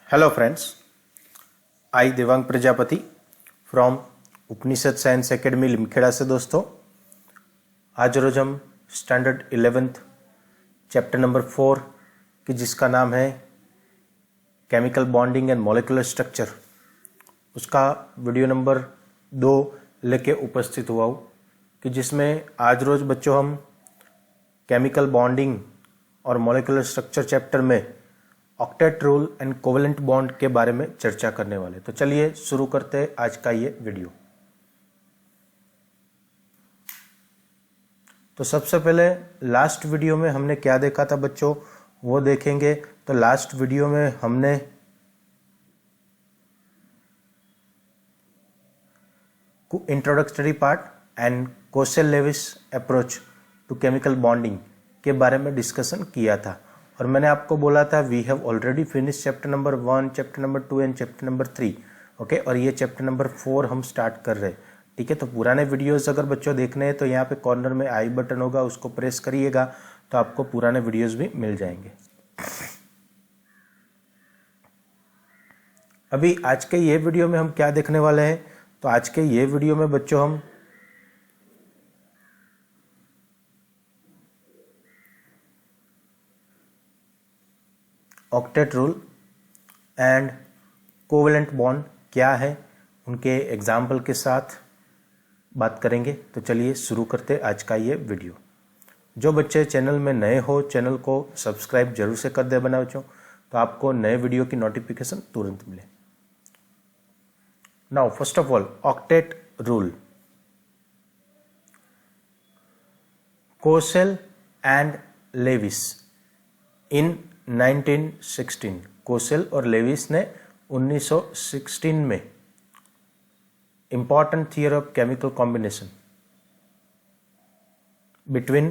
Hello friends, I Devang Prajapati from Upanishad science academy Limkheda से। दोस्तों, आज रोज हम स्टैंडर्ड 11th चैप्टर नंबर 4 की जिसका नाम है chemical bonding and molecular structure, उसका वीडियो नंबर 2 लेके उपस्थित हुआ हूँ कि जिसमें आज रोज बच्चों हम केमिकल बॉन्डिंग और मॉलिक्यूलर स्ट्रक्चर चैप्टर में octet rule and covalent bond के बारे में चर्चा करने वाले। तो चलिए शुरू करते हैं आज का ये वीडियो। तो सबसे पहले लास्ट वीडियो में हमने क्या देखा था बच्चों, वो देखेंगे। तो लास्ट वीडियो में हमने introductory part and Kossel Lewis approach to chemical bonding के बारे में डिस्कशन किया था और मैंने आपको बोला था we have already finish chapter number 1, chapter number 2 and chapter number 3। Okay, और ये चैप्टर नंबर 4 हम स्टार्ट कर रहे हैं। ठीक है, तो पुराने वीडियोस अगर बच्चों देखने हैं तो यहाँ पे कॉर्नर में आई बटन होगा, उसको प्रेस करिएगा तो आपको पुराने वीडियोस भी मिल जाएंगे। अभी आज के ये वीडियो में हम क्या देखने वाले हैं, तो आज के ये वीडियो में बच्चों हम octet rule and covalent bond क्या है उनके एग्जाम्पल के साथ बात करेंगे। तो चलिए शुरू करते आज का ये वीडियो। जो बच्चे चैनल में नए हो, चैनल को सब्सक्राइब जरूर से कर दे बच्चों, तो आपको नए वीडियो की नोटिफिकेशन तुरंत मिले। Now first of all, octet rule. Kossel and Lewis in 1916, Kossel और लेविस ने 1916 में important theory of chemical combination between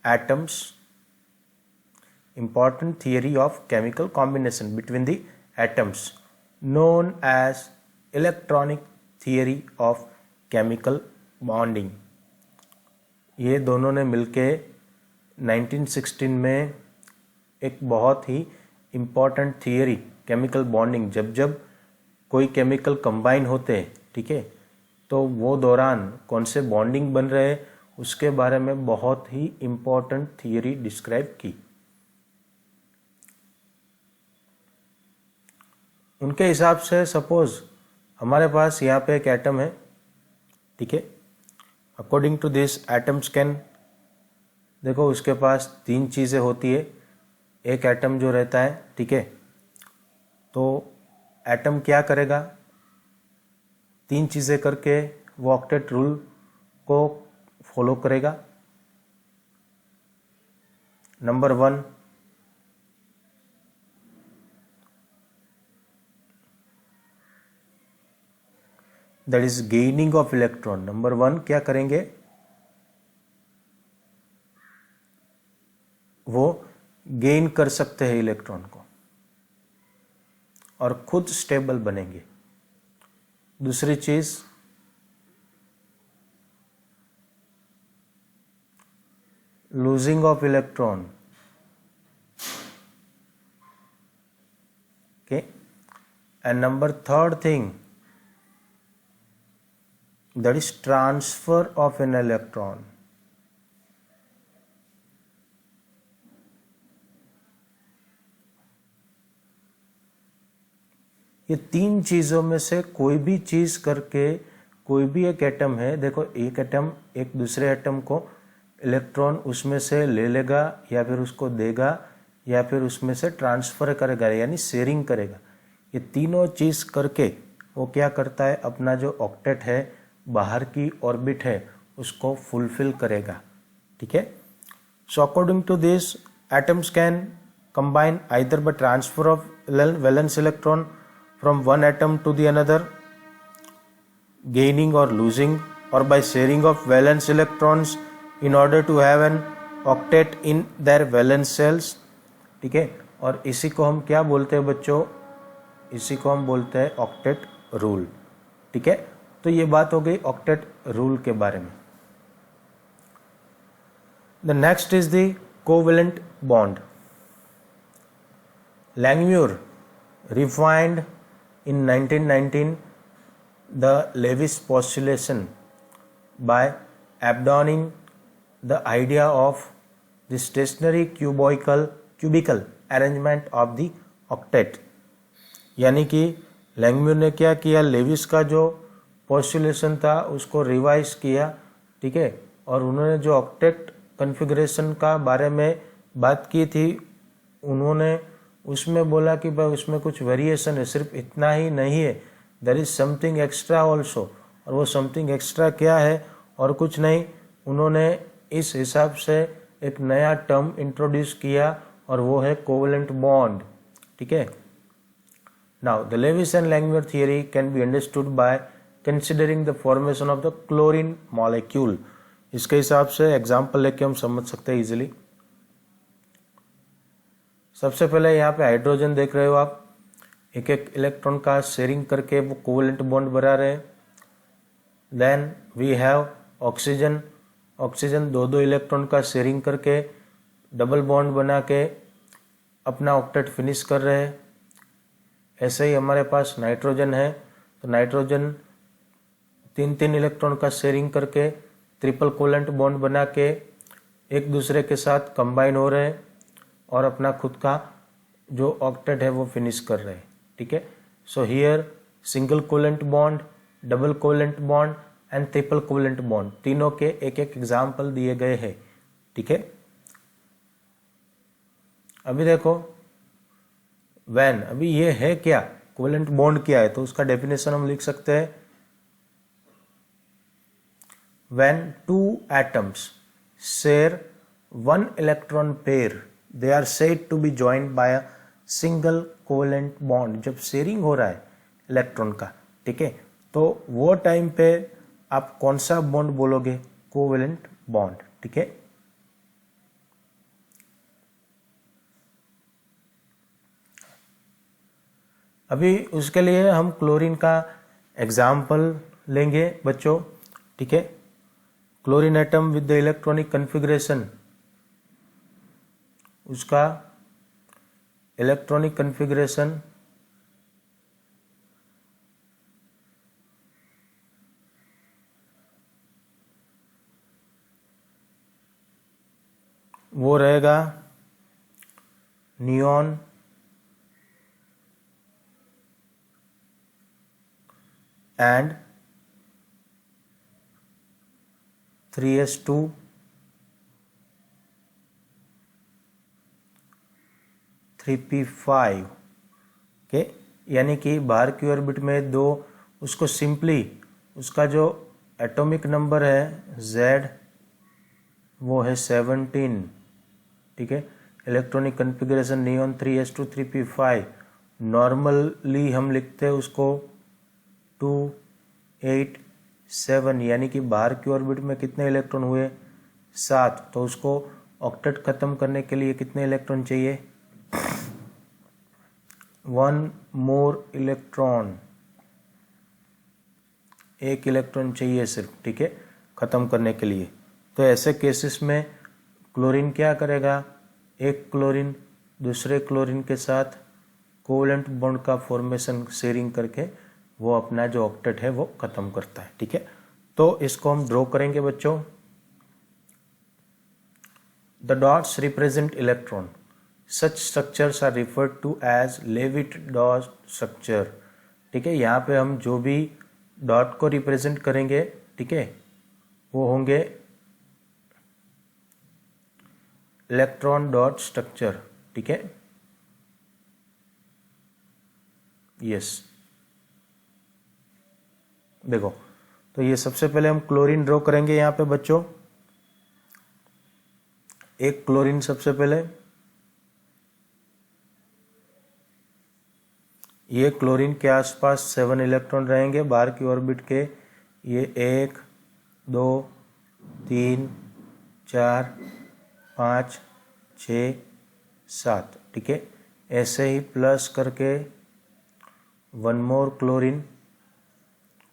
atoms, important theory of chemical combination between the atoms known as electronic theory of chemical bonding. ये दोनों ने मिलके 1916 में एक बहुत ही इम्पॉर्टेंट थियरी केमिकल बॉन्डिंग, जब कोई केमिकल कंबाइन होते हैं, ठीक है, तो वो दौरान कौन से बॉन्डिंग बन रहे हैं उसके बारे में बहुत ही इम्पॉर्टेंट थियरी डिस्क्राइब की। उनके हिसाब से सपोज हमारे पास यहाँ पे एक एटम है, ठीक है, according to this atoms can, देखो उसके पास 3 चीज़ें होती है। एक एटम जो रहता है, ठीक है, तो एटम क्या करेगा, 3 चीज़ें करके वो ऑक्टेट रूल को फॉलो करेगा। Number 1, that is gaining of electron. Number 1 क्या करेंगे, वो गेन कर सकते हैं इलेक्ट्रॉन को और खुद स्टेबल बनेंगे। दूसरी चीज, losing of electron, okay, and number 3rd thing, that is transfer of an electron. ये 3 चीज़ों में से कोई भी चीज़ करके कोई भी एक एटम है, देखो एक एटम एक दूसरे एटम को इलेक्ट्रॉन उसमें से ले लेगा या फिर उसको देगा या फिर उसमें से ट्रांसफ़र करेगा, यानी शेयरिंग करेगा। ये तीनों चीज़ करके वो क्या करता है, अपना जो ऑक्टेट है, बाहर की ऑर्बिट है, उसको फुलफिल करेगा। ठीक है, so according to this atoms can combine either by transfer of valence electron from one atom to the another, gaining or losing, or by sharing of valence electrons in order to have an octet in their valence shells। ठीक है, और इसी को हम क्या बोलते हैं बच्चों, इसी को हम बोलते हैं ऑक्टेट रूल। ठीक है, तो ये बात हो गई ऑक्टेट रूल के बारे में। The next is the covalent bond. Langmuir refined in 1919 the Lewis postulation by abandoning the idea of the stationary cubical arrangement of the octet। यानी कि लैंगम्यूर ने क्या किया, लेविस का जो पोस्टुलेशन था उसको रिवाइज किया, ठीक है, और उन्होंने जो ऑक्टेट कॉन्फ़िगरेशन का बारे में बात की थी, उन्होंने उसमें बोला कि भाई उसमें कुछ वेरिएशन है, सिर्फ इतना ही नहीं है, there is something extra also. और वो समथिंग एक्स्ट्रा क्या है, और कुछ नहीं, उन्होंने इस हिसाब से एक नया टर्म इंट्रोड्यूस किया और वो है कोवेलेंट बॉन्ड, ठीक है। Now the Lewis and Langmuir theory can be understood by considering the formation of the chlorine molecule. इसके हिसाब से एग्जांपल लेके हम समझ सकते हैं इजीली। सबसे पहले यहाँ पे हाइड्रोजन देख रहे हो आप, एक एक इलेक्ट्रॉन का शेयरिंग करके वो कोवेलेंट बॉन्ड बना रहे हैं। Then we have oxygen, oxygen दो दो इलेक्ट्रॉन का शेयरिंग करके डबल बॉन्ड बना के अपना ऑक्टेट फिनिश कर रहे हैं। ऐसे ही हमारे पास नाइट्रोजन है, तो नाइट्रोजन तीन तीन इलेक्ट्रॉन का शेयरिंग करके ट्रिपल कोवेलेंट बॉन्ड बना के एक दूसरे के साथ कंबाइन हो रहे हैं और अपना खुद का जो ऑक्टेट है वो फिनिश कर रहे हैं, ठीक है। So here single covalent bond, double covalent bond and triple covalent bond, तीनों के एक एक एग्जाम्पल दिए गए हैं, ठीक है। अभी देखो व्हेन, अभी ये है क्या, कोवेलेंट बॉन्ड क्या है, तो उसका डेफिनेशन हम लिख सकते हैं, when two atoms share one electron pair they are said to be joined by a single covalent bond। जब शेयरिंग हो रहा है इलेक्ट्रॉन का, ठीक है, तो वो टाइम पे आप कौन सा बॉन्ड बोलोगे, कोवेलेंट बॉन्ड, ठीक है। अभी उसके लिए हम क्लोरीन का एग्जाम्पल लेंगे बच्चों, ठीक है। Chlorine atom with the electronic configuration, उसका इलेक्ट्रॉनिक कन्फिग्रेशन वो रहेगा नियॉन एंड 3s2 3p5 के, यानी कि बाहर की ऑर्बिट में दो, उसको सिंपली उसका जो एटॉमिक नंबर है Z वो है 17, ठीक है। Electronic configuration neon 3s2 3p5, normally हम लिखते हैं उसको 2 8 7, यानी कि बाहर की ऑर्बिट में कितने इलेक्ट्रॉन हुए, 7, तो उसको ऑक्टेट खत्म करने के लिए कितने इलेक्ट्रॉन चाहिए, 1 मोर इलेक्ट्रॉन, एक इलेक्ट्रॉन चाहिए सिर्फ, ठीक है, खत्म करने के लिए। तो ऐसे केसेस में क्लोरीन क्या करेगा, एक क्लोरीन दूसरे क्लोरीन के साथ कोवेलेंट बॉन्ड का फॉर्मेशन शेयरिंग करके वो अपना जो ऑक्टेट है वो खत्म करता है, ठीक है। तो इसको हम ड्रॉ करेंगे बच्चों। The dots represent electron, such structures are referred to as Lewis dot structure, ठीक है। यहाँ पे हम जो भी डॉट को रिप्रेजेंट करेंगे, ठीक है, वो होंगे इलेक्ट्रॉन डॉट स्ट्रक्चर, ठीक है, यस। देखो, तो ये सबसे पहले हम क्लोरीन ड्रॉ करेंगे यहाँ पे बच्चों, एक क्लोरीन सबसे पहले, ये क्लोरीन के आसपास 7 इलेक्ट्रॉन रहेंगे बाहर की ऑर्बिट के, ये 1 2 3 4 5 6 7, ठीक है। ऐसे ही प्लस करके 1 मोर क्लोरीन,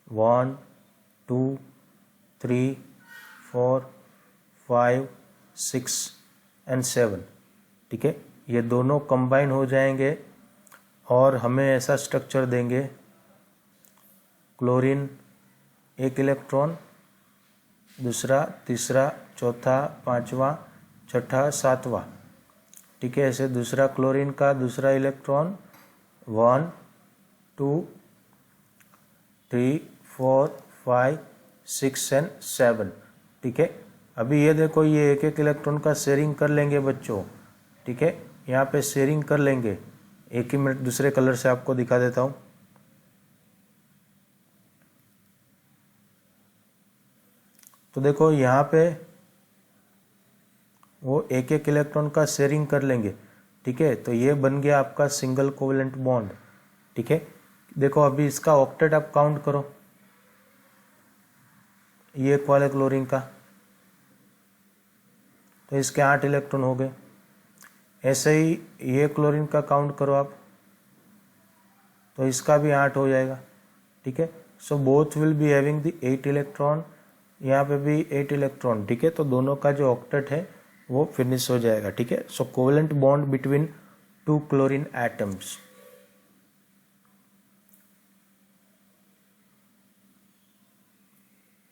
1 2 3 4 5 6 एंड 7, ठीक है। ये दोनों कंबाइन हो जाएंगे और हमें ऐसा स्ट्रक्चर देंगे, क्लोरीन 1 इलेक्ट्रॉन, दूसरा, तीसरा, चौथा, पांचवा, छठा, सातवां, ठीक है। ऐसे दूसरा क्लोरीन का दूसरा इलेक्ट्रॉन 1 2 3 4 5 6 एंड 7, ठीक है। अभी ये देखो, ये एक एक इलेक्ट्रॉन का शेयरिंग कर लेंगे बच्चों, ठीक है। यहाँ पे शेयरिंग कर लेंगे। एक ही मिनट दूसरे कलर से आपको दिखा देता हूँ। तो देखो यहाँ पे वो एक एक इलेक्ट्रॉन का शेयरिंग कर लेंगे, ठीक है। तो ये बन गया आपका सिंगल कोवेलेंट बॉन्ड, ठीक है। देखो अभी इसका ऑक्टेट आप काउंट करो, ये एक वाले क्लोरीन का, तो इसके 8 इलेक्ट्रॉन हो गए। ऐसे ही ये क्लोरीन का काउंट करो आप, तो इसका भी 8 हो जाएगा, ठीक है। So both will be having the 8 electron, यहाँ पे भी 8 इलेक्ट्रॉन, ठीक है। तो दोनों का जो ऑक्टेट है वो फिनिश हो जाएगा, ठीक है। So covalent bond between 2 chlorine atoms.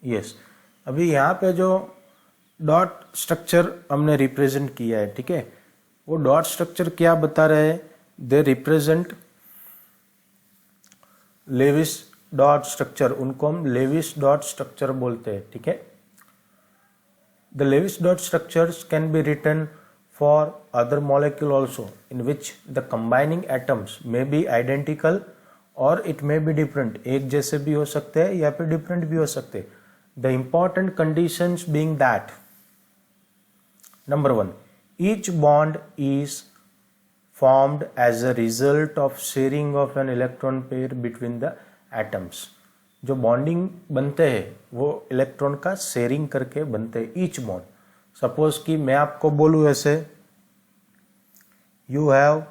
Yes, अभी यहाँ पे जो डॉट स्ट्रक्चर हमने रिप्रेजेंट किया है, ठीक है, वो डॉट स्ट्रक्चर क्या बता रहे हैं? They represent Lewis dot structure, उनको हम लेविस डॉट स्ट्रक्चर बोलते हैं, ठीक है। The Lewis dot structures can be written for other molecule also, in which the combining atoms may be identical और इट मे बी डिफरेंट। एक जैसे भी हो सकते हैं या फिर डिफरेंट भी हो सकते हैं। The important conditions being that, number 1, each bond is formed as a result of sharing of an electron pair between the atoms. जो बॉन्डिंग बनते हैं वो इलेक्ट्रॉन का शेयरिंग करके बनते हैं, ईच बॉन्ड। सपोज कि मैं आपको बोलूँ ऐसे, यू हैव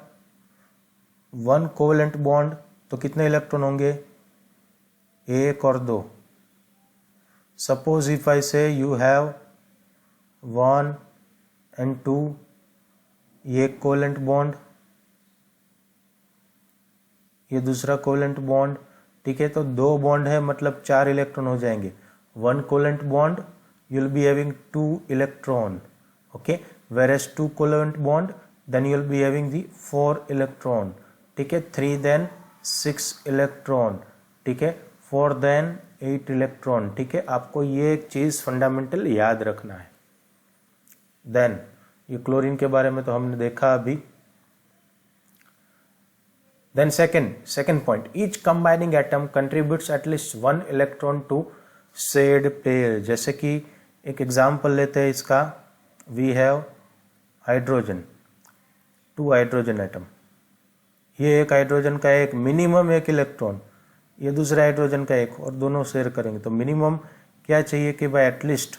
1 कोवेलेंट बॉन्ड, तो कितने इलेक्ट्रॉन होंगे? 1 और 2। Suppose if I say you have 1 and 2, ये कोवेलेंट बॉन्ड, ये दूसरा कोवेलेंट बॉन्ड, ठीक है। तो 2 बॉन्ड है मतलब 4 इलेक्ट्रॉन हो जाएंगे। 1 covalent bond you will be having 2 electron, okay, whereas 2 covalent bond then you will be having the 4 electron, ठीक है। 3 then 6 इलेक्ट्रॉन, ठीक है। 4 then 8 इलेक्ट्रॉन, ठीक है। आपको ये एक चीज फंडामेंटल याद रखना है। देन ये क्लोरीन के बारे में तो हमने देखा अभी। Then second point, each combining atom contributes at least 1 electron to shared pair. जैसे कि एक एग्जांपल लेते हैं इसका, we have hydrogen, 2 hydrogen atom, ये एक हाइड्रोजन का एक मिनिमम 1 इलेक्ट्रॉन, ये दूसरा हाइड्रोजन का एक, और दोनों शेयर करेंगे। तो मिनिमम क्या चाहिए कि भाई एटलीस्ट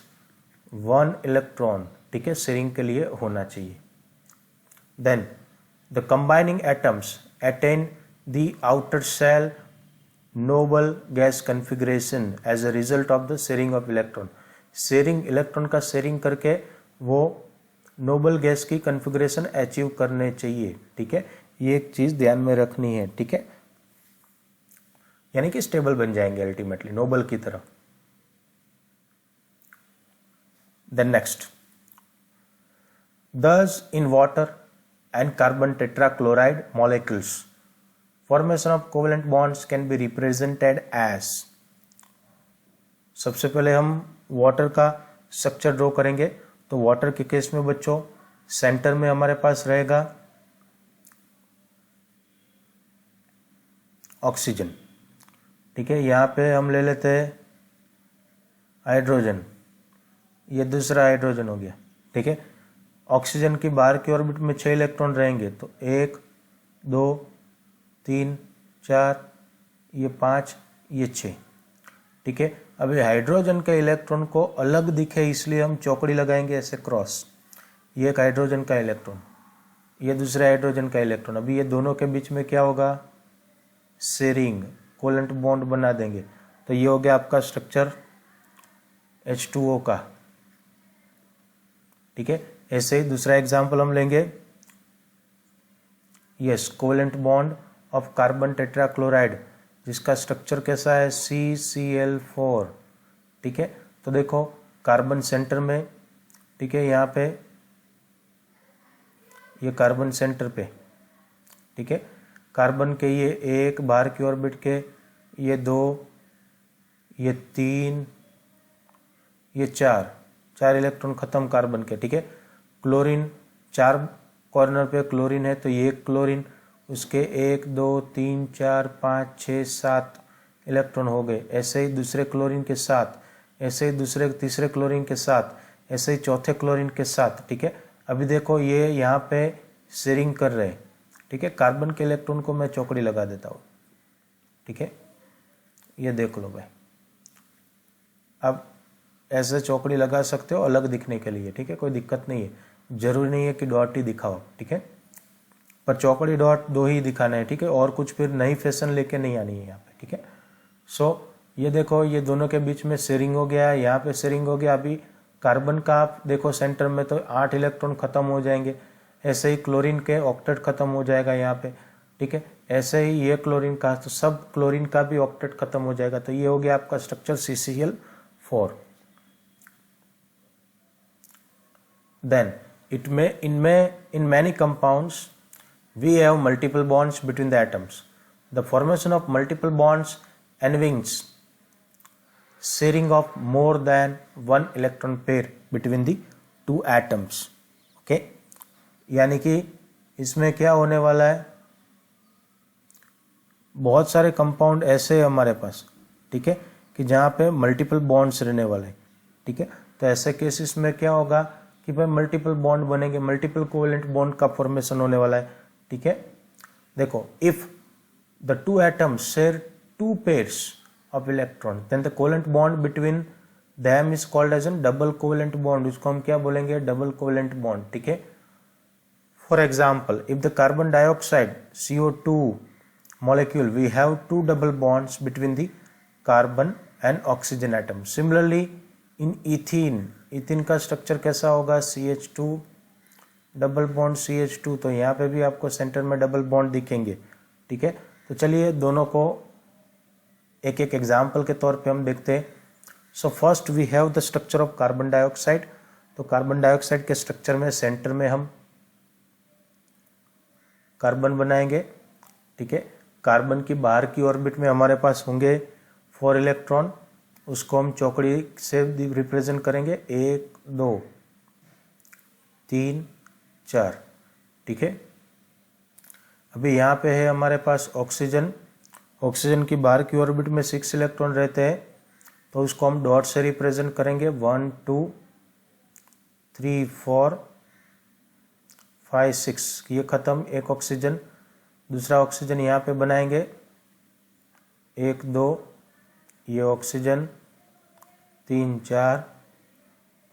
1 इलेक्ट्रॉन, ठीक है, शेयरिंग के लिए होना चाहिए। Then the combining atoms attain the outer shell noble gas configuration as a result of the sharing of electron. Sharing, electron का शेयरिंग करके वो नोबल गैस की कॉन्फ़िगरेशन अचीव करने चाहिए, ठीक है। ये एक चीज ध्यान में रखनी है, ठीक है, यानी कि स्टेबल बन जाएंगे अल्टीमेटली नोबल की तरह। Then next, thus in water and carbon tetrachloride molecules formation of covalent bonds can be represented as, सबसे पहले हम वाटर का स्ट्रक्चर ड्रॉ करेंगे। तो वाटर के केस में बच्चों सेंटर में हमारे पास रहेगा ऑक्सीजन, ठीक है। यहाँ पे हम ले लेते हैं हाइड्रोजन, ये दूसरा हाइड्रोजन हो गया, ठीक है। ऑक्सीजन की बाहर की ऑर्बिट में 6 इलेक्ट्रॉन रहेंगे, तो 1 2 3 4, ये 5, ये 6, ठीक है। अभी हाइड्रोजन के इलेक्ट्रॉन को अलग दिखे इसलिए हम चौकड़ी लगाएंगे ऐसे क्रॉस। ये एक हाइड्रोजन का इलेक्ट्रॉन, ये दूसरे हाइड्रोजन का इलेक्ट्रॉन, अभी ये दोनों के बीच में क्या होगा? शेयरिंग, कोवेलेंट बॉन्ड बना देंगे। तो ये हो गया आपका स्ट्रक्चर H2O का, ठीक है। ऐसे ही दूसरा एग्जांपल हम लेंगे, yes, covalent bond of carbon tetrachloride जिसका स्ट्रक्चर कैसा है CCl4। ठीक है, तो देखो कार्बन सेंटर में, ठीक है, यहाँ पे ये कार्बन सेंटर पे, ठीक है, कार्बन के ये 1 बाहर की ऑर्बिट के, ये 2, ये 3, ये 4 इलेक्ट्रॉन खत्म कार्बन के। ठीक है, क्लोरीन 4 कॉर्नर पे क्लोरीन है, तो ये क्लोरीन, उसके 1 2 3 4 5 6 7 इलेक्ट्रॉन हो गए। ऐसे ही दूसरे क्लोरीन के साथ, ऐसे ही दूसरे तीसरे क्लोरीन के साथ, ऐसे ही चौथे क्लोरीन के साथ। ठीक है, अभी देखो ये यहाँ पे शेयरिंग कर रहे हैं। ठीक है, कार्बन के इलेक्ट्रॉन को मैं चौकड़ी लगा देता हूँ। ठीक है, ये देख लो भाई, अब ऐसे चौकड़ी लगा सकते हो अलग दिखने के लिए। ठीक है, कोई दिक्कत नहीं है, जरूरी नहीं है कि डॉट ही दिखाओ। ठीक है, पर चौकड़ी डॉट 2 ही दिखाना है। ठीक है, और कुछ फिर नई फैशन लेके नहीं आनी है यहाँ पे। ठीक है, सो ये देखो ये दोनों के बीच में शेयरिंग हो गया, यहाँ पे शेयरिंग हो गया। अभी कार्बन का आप देखो सेंटर में तो 8 इलेक्ट्रॉन खत्म हो जाएंगे। ऐसे ही क्लोरीन के ऑक्टेट खत्म हो जाएगा यहाँ पे। ठीक है, ऐसे ही ये क्लोरीन का, तो सब क्लोरीन का भी ऑक्टेट खत्म हो जाएगा। तो ये हो गया आपका स्ट्रक्चर CCl4। देन in many compounds we have multiple bonds between the atoms. The formation of multiple bonds involves sharing of more than one electron pair between the two atoms. Okay, यानी कि इसमें क्या होने वाला है, बहुत सारे कंपाउंड ऐसे है हमारे पास। ठीक है, कि जहाँ पे मल्टीपल बॉन्ड्स रहने वाले। ठीक है, तो ऐसे केसेस में क्या होगा कि भाई मल्टीपल बॉन्ड बनेंगे, मल्टीपल कोवेलेंट बॉन्ड का फॉर्मेशन होने वाला है। ठीक है, देखो if the 2 atoms share 2 pairs of electron then the covalent bond between them is called as an double covalent bond. उसको हम क्या बोलेंगे, डबल कोवेलेंट बॉन्ड। ठीक है, for example if the carbon dioxide CO2 molecule we have 2 double bonds between the carbon and oxygen atom. Similarly in ethene का structure कैसा होगा, CH2 double bond CH2, तो यहाँ पे भी आपको सेंटर में डबल बॉन्ड दिखेंगे। ठीक है, तो चलिए दोनों को एक एक एग्जाम्पल के तौर पे हम देखते हैं। So first we have the structure of carbon dioxide. तो कार्बन डाइऑक्साइड के स्ट्रक्चर में सेंटर में हम कार्बन बनाएंगे। ठीक है, कार्बन की बाहर की ऑर्बिट में हमारे पास होंगे 4 इलेक्ट्रॉन, उसको हम चौकड़ी से रिप्रेजेंट करेंगे 1 2 3 4। ठीक है, अभी यहाँ पे है हमारे पास ऑक्सीजन। ऑक्सीजन की बाहर की ऑर्बिट में 6 इलेक्ट्रॉन रहते हैं, तो उसको हम डॉट से रिप्रेजेंट करेंगे 1 2 3 4 5 6। ये खत्म, एक ऑक्सीजन। दूसरा ऑक्सीजन यहाँ पे बनाएंगे 1 2, ये ऑक्सीजन 3 4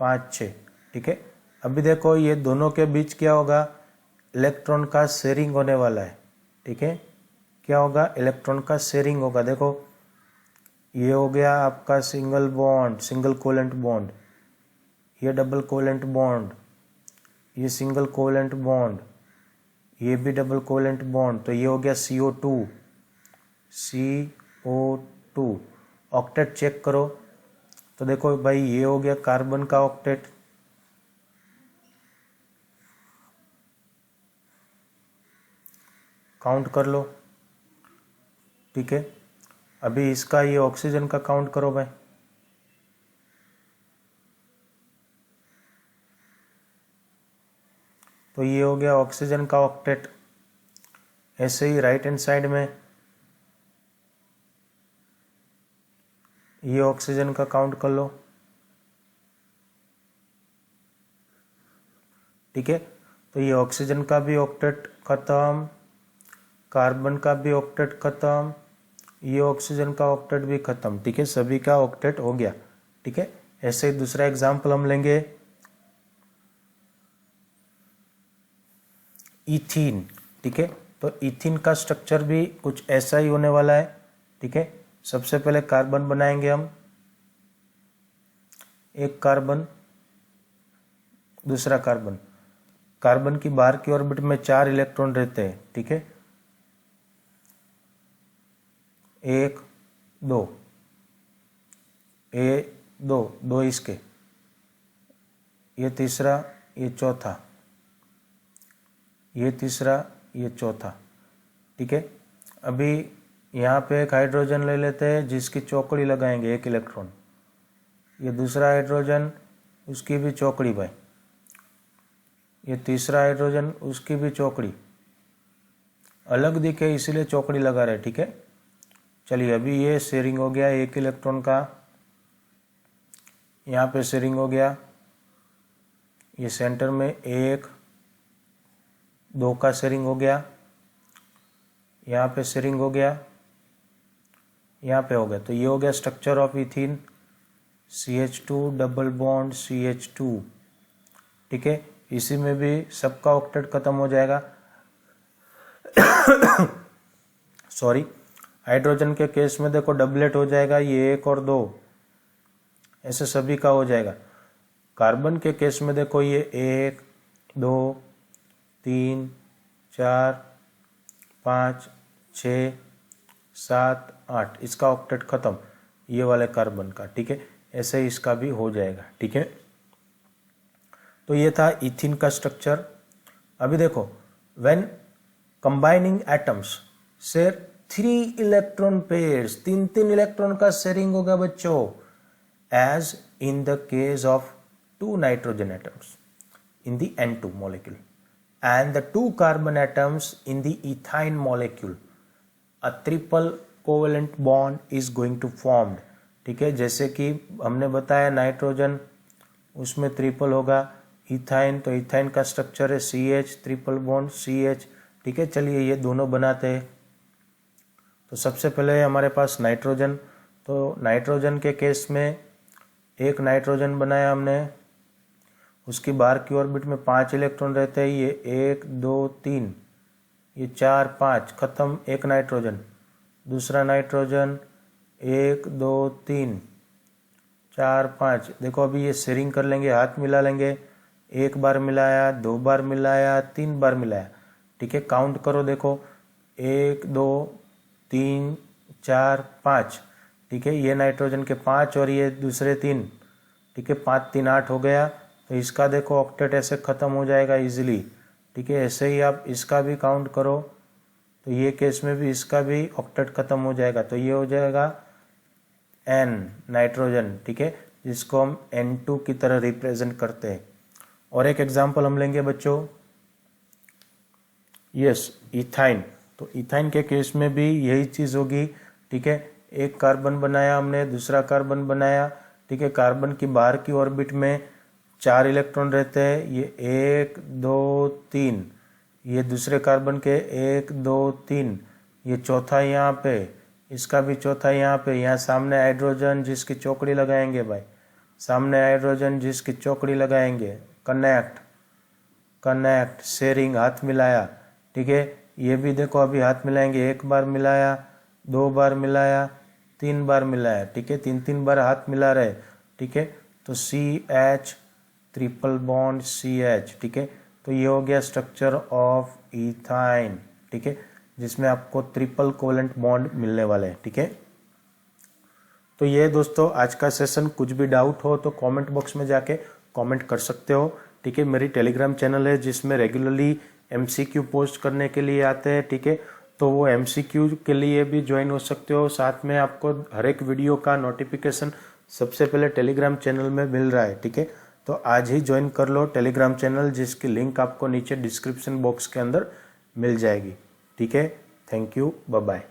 5 6। ठीक है, अभी देखो ये दोनों के बीच क्या होगा, इलेक्ट्रॉन का शेयरिंग होने वाला है। ठीक है, क्या होगा, इलेक्ट्रॉन का शेयरिंग होगा। देखो ये हो गया आपका single bond, single covalent bond, ये डबल कोवेलेंट बॉन्ड, ये सिंगल कोवेलेंट बॉन्ड, ये भी डबल कोवेलेंट बॉन्ड। तो ये हो गया CO2। ऑक्टेट चेक करो, तो देखो भाई ये हो गया कार्बन का ऑक्टेट, काउंट कर लो। ठीक है, अभी इसका ये ऑक्सीजन का काउंट करो भाई। तो ये हो गया ऑक्सीजन का ऑक्टेट। ऐसे ही राइट हैंड साइड में ये ऑक्सीजन का काउंट कर लो। ठीक है, तो ये ऑक्सीजन का भी ऑक्टेट खत्म, कार्बन का भी ऑक्टेट खत्म, ये ऑक्सीजन का ऑक्टेट भी खत्म। ठीक है, सभी का ऑक्टेट हो गया। ठीक है, ऐसे ही दूसरा एग्जाम्पल हम लेंगे इथीन। ठीक है, तो इथीन का स्ट्रक्चर भी कुछ ऐसा ही होने वाला है। ठीक है, सबसे पहले कार्बन बनाएंगे हम, एक कार्बन, दूसरा कार्बन। कार्बन की बाहर की ऑर्बिट में 4 इलेक्ट्रॉन रहते हैं। ठीक है, 1 2, ये 2 इसके, ये तीसरा, ये चौथा, ये तीसरा, ये चौथा। ठीक है, अभी यहाँ पे एक हाइड्रोजन ले लेते हैं जिसकी चौकड़ी लगाएंगे 1 इलेक्ट्रॉन। ये दूसरा हाइड्रोजन, उसकी भी चौकड़ी भाई। ये तीसरा हाइड्रोजन, उसकी भी चौकड़ी। अलग दिखे इसीलिए चौकड़ी लगा रहे। ठीक है, चलिए अभी ये शेयरिंग हो गया 1 इलेक्ट्रॉन का, यहाँ पे शेयरिंग हो गया। ये सेंटर में 1 2 का शेयरिंग हो गया, यहाँ पे शेयरिंग हो गया, यहाँ पे हो गया। तो ये हो गया structure of ethene, CH2 double bond CH2। ठीक है, इसी में भी सबका ऑक्टेट खत्म हो जाएगा। सॉरी, हाइड्रोजन के केस में देखो डबलेट हो जाएगा, ये 1 और 2 ऐसे सभी का हो जाएगा। कार्बन के केस में देखो ये 1 2 3 4 5 6 7 8 इसका ऑक्टेट खत्म, ये वाले कार्बन का। ठीक है, ऐसे ही इसका भी हो जाएगा। ठीक है, तो ये था इथिन का स्ट्रक्चर। अभी देखो, when combining atoms share 3 electron pairs, 3 electron का शेयरिंग होगा बच्चों, as in the case of 2 nitrogen atoms in the N2 molecule and the 2 carbon atoms in the ethyne molecule, a triple covalent bond is going to formed। ठीक है, जैसे कि हमने बताया nitrogen उसमें ट्रिपल होगा, इथाइन तो इथाइन का स्ट्रक्चर है CH ट्रिपल बॉन्ड CH। ठीक है, चलिए ये दोनों बनाते हैं। तो सबसे पहले हमारे पास नाइट्रोजन, तो नाइट्रोजन के केस में एक नाइट्रोजन बनाया हमने, उसकी बाहर की ऑर्बिट में 5 इलेक्ट्रॉन रहते हैं। ये 1 2 3, ये 4 5 खत्म, एक नाइट्रोजन। दूसरा नाइट्रोजन 1 2 3 4 5, देखो अभी ये शेयरिंग कर लेंगे, हाथ मिला लेंगे, 1 बार मिलाया, 2 बार मिलाया, 3 बार मिलाया। ठीक है, काउंट करो, देखो 1 2 3 4 5। ठीक है, ये नाइट्रोजन के 5 और ये दूसरे 3। ठीक है, 5 3 8 हो गया। तो इसका देखो ऑक्टेट ऐसे खत्म हो जाएगा इजीली। ठीक है, ऐसे ही आप इसका भी काउंट करो, तो ये केस में भी इसका भी ऑक्टेट खत्म हो जाएगा। तो ये हो जाएगा N नाइट्रोजन। ठीक है, जिसको हम N2 की तरह रिप्रेजेंट करते हैं। और एक एग्जांपल हम लेंगे बच्चों, यस इथाइन। तो इथाइन के केस में भी यही चीज होगी। ठीक है, एक कार्बन बनाया हमने, दूसरा कार्बन बनाया। ठीक है, कार्बन की बाहर की ऑर्बिट में 4 इलेक्ट्रॉन रहते हैं, ये 1 2 3, ये दूसरे कार्बन के 1 2 3, ये चौथा यहाँ पे, इसका भी चौथा यहाँ पे। यहाँ सामने हाइड्रोजन जिसकी चौकड़ी लगाएंगे भाई, सामने हाइड्रोजन जिसकी चौकड़ी लगाएंगे, कनेक्ट कनेक्ट शेयरिंग, हाथ मिलाया। ठीक है, ये भी देखो अभी हाथ मिलाएंगे, 1 बार मिलाया, 2 बार मिलाया, 3 बार मिलाया। ठीक है, 3 बार हाथ मिला रहे। ठीक है, तो CH ट्रिपल बॉन्ड CH। ठीक है, तो ये हो गया स्ट्रक्चर ऑफ इथाइन। ठीक है, जिसमें आपको ट्रिपल कोवेलेंट बॉन्ड मिलने वाले हैं। ठीक है, तो ये दोस्तों आज का सेशन। कुछ भी डाउट हो तो कमेंट बॉक्स में जाके कमेंट कर सकते हो। ठीक है, मेरी टेलीग्राम चैनल है जिसमें रेगुलरली MCQ पोस्ट करने के लिए आते हैं। ठीक है, तो वो MCQ के लिए भी ज्वाइन हो सकते हो। साथ में आपको हर एक वीडियो का नोटिफिकेशन सबसे पहले टेलीग्राम चैनल में मिल रहा है। ठीक है, तो आज ही ज्वाइन कर लो टेलीग्राम चैनल, जिसकी लिंक आपको नीचे डिस्क्रिप्शन बॉक्स के अंदर मिल जाएगी। ठीक है, थैंक यू, बाय बाय।